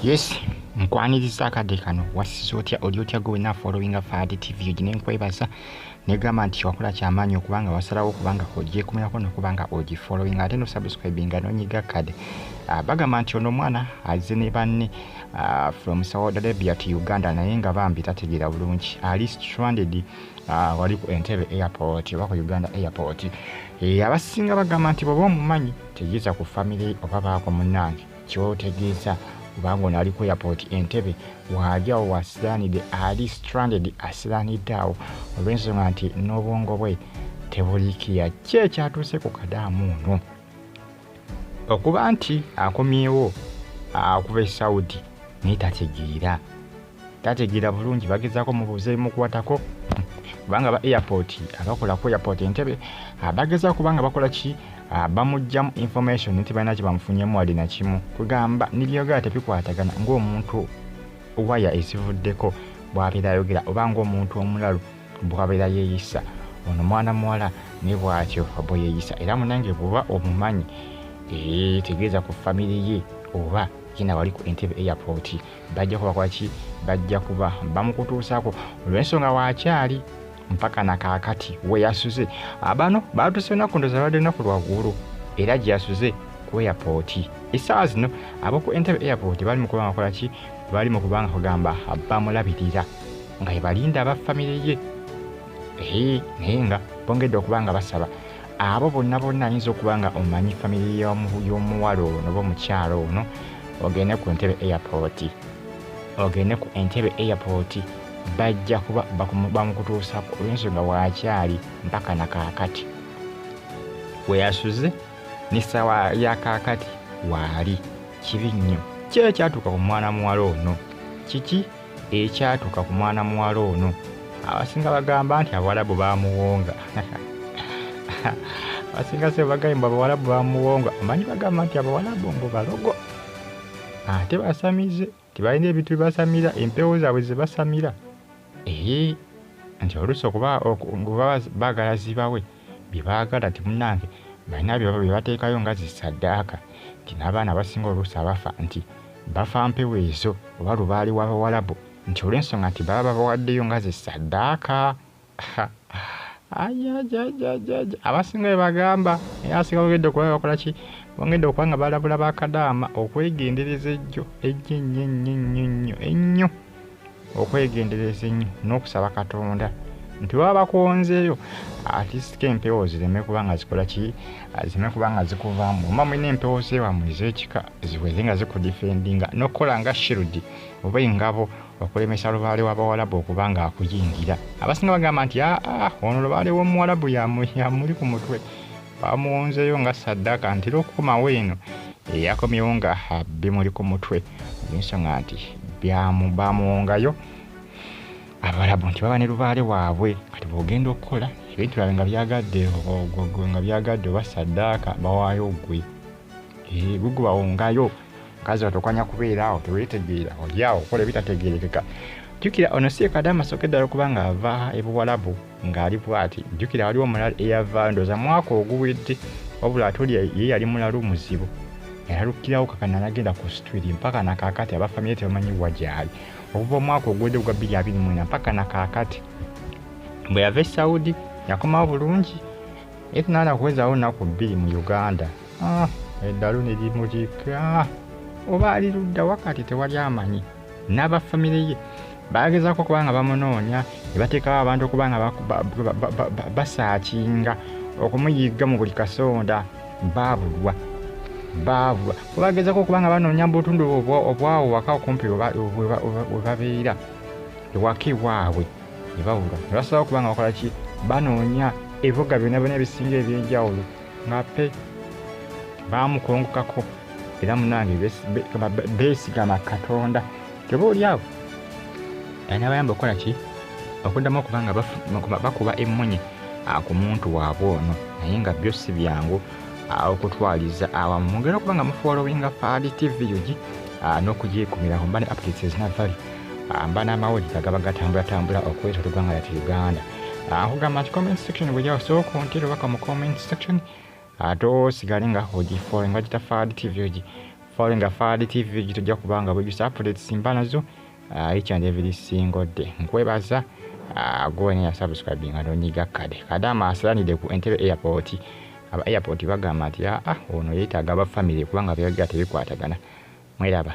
Yes, nkwaniriza akadde kano wasiza otya oli otya gwe na following Afudde TV ogine nkwebaza negamba nti wakola kyamaanyi okubanga wasalawo okubanga ogyekumira n'okubanga ogifollowing ate no subscribinga n'onyiga kade. Bagamba nti ono omwana azze ne banne from Saudi Arabia to Uganda naye nga bambi tategeera bulungi. Ali stranded wali ku Entebbe airport oba ku Uganda airport. Abasinga bagamba nti bw'oba omumanyi tegeeza ku family oba baako munnange ky'otegeeza kubanga ono ali ku airport Entebbe wajjawo wasiranidde ali stranded asiranidde awo olw'ensonga nti n'obwongo bwe tebuliikirira ki ekyatuuse ku Kadama ono okuba nti akomyewo okuva e Saudi naye tategeera bulungi. Bagezaako mubuuze mukwatako kubanga ba airport abakola ku airport Entebbe bagezaako kubanga bakola ki bamugjamu information nti balina kye bamufunyeemu wali na kimu kugamba nibyogera tebikwatagana ng'omuntu waya ezivuddeko bw'abeera ayogera oba ng'omuntu omulalu bw'abeera yeeyisa. Ono mwana muwala ne bw'atyo bwe yeeyisa era munange bw'oba omumanyi tegeeza ku family ye oba kina wali ku Entebbe airport bajja kuba kwaki bajja kuba bamukutuusaako olw'ensonga waakyali mpaka na kaakati we yasuze abano baatuse ennaku ndoza badde ennaku lwaggulu era gye yasuze ku airport. Essaawa zino ab'oku Entebbe airport bali mu kubanga bakola ki bali mu kubanga kugamba bamulabirira nga ebalinda aba famire ye naye nga bongedde okubanga basaba abo bonna ayinza okubanga omanyi famire y'omuwala ono oba omukyalo ono ogende ku Entebbe airport bajja kuba bamukutuusako olw'ensonga waakyali mpaka na kaakati we yasuze n'essaawa ya kaakati waali kibi nnyo. Ki ekyatuuka ku mwana muwala ono? Kiki ekyatuuka ku mwana muwala ono? Abasinga bagamba nti Abawarabu baamuwonga. Abasinga se bagamba Abawarabu baamuwonga. Amanyi bagamba nti Abawarabu mbu balogo ate basamize tibalina ebintu bibasamira empewo zaabwe ze basamira. Nti oluusi okuba baagala zibawe bye baagala ti munnange balina bye bateekayo nga zisaddaaka nti n'abaana abasinga oluusi abafa nti bafa mpewo ezo oba lubaali w'Abawarabu nti olw'ensonga nti baba babawaddeyo nga zisaddaaka. Abasinga bye bagamba naye asinga bongedde okuba bakola ki bongedde okuba nga balabula ba Kadama okwegendereza ejjo ennyo okwegendereza ennyo n'okusaba Katonda nti baba bakonzeeyo atisika empewo zireme kuba nga zikola ki zireme kuba nga zikuvaamu. Oba mulina empewo zeewammwe ez'ekika ziweze nga zikudifendinga n'okukola nga shirudi oba engabo okulemesa lubaale w'Abawarabu okuba nga akuyingira. Abasinga bagamba nti ono lubaale w'Omuwarabu yamuli ku mutwe bamuwonzeeyo nga saddaaka nti lw'okukomawo eno yakomyewo nga bimuli ku mutwe olw'ensonga nti bamuwongayo Abawarabu nti baba ne lubaale waabwe kati bw'ogenda okukola ebintu byawe nga byagadde oba saddaaka bawaayo gwe gwe bawongayo kazi watokwanya kubeera awo teweetegeera oli awo okola ebitategeerekeka. Jjukira ono si Kadama asooka eddala okuba nga ava e Buwarabu ng'ali bw'ati. Jjukira waliwo omulala eyava ndooza mwaka oguwedde wabula ate oli ye yali mulalu muzibu yalalukkirawo kakana n'agenda ku sitwiri mpaka na kaakati abafamire tebamanyi wa gy'ali okuva omwaka oguwedde gwa 2024 mpaka na kaakati. Bwe yava e Saudi yakomawo bulungi naye tunaala kuwezaawo nnaku 2 mu Uganda. Edaalu ne limulika oba ali ludda wakati tewali amanyi. N'abafamire ye bagezaako okuba nga bamunoonya ne bateekawo abantu okuba nga basaakinga okumuyigga mu buli kasonda baabulwa. Bagezaako okuba nga banoonya mu butundu obwawo waka okumpi we babeera ewaka ewaabwe ne babulwa. Ne basobola okuba nga bakola ki banoonya ebibuga byonna ebisinga eby'enjawulo nga baamukongokako era munange beesigama Katonda. Oba oli awo alina bayamba okukola ki okuddamu okuba nga bakuba emmunye ku muntu waabwe ono naye nga byo si byangu okutwaliza awamu. Mugenda okuba nga mufollowinga Afudde TV yogi n'okugyekumiraho mba ne updates ezinavali mba n'amawulire agaba gatambula okwetolwa eggwanga lyattu Uganda. Nkugamba nti comment section bw'ejyawo sooka ontera obaka mu comment section ate osigale nga ogifollowinga bagita Afudde TV yogi following Afudde TV tujja kubanga bujjusa updates mba nazo each and every single day. Nkwebaza go and subscribe nga donyiga kade. Kadama asalanide ku Entebbe airport. Aba airport bagamba nti ono yeetaaga aba family kubanga byagala tebikwatagana. Mweraba.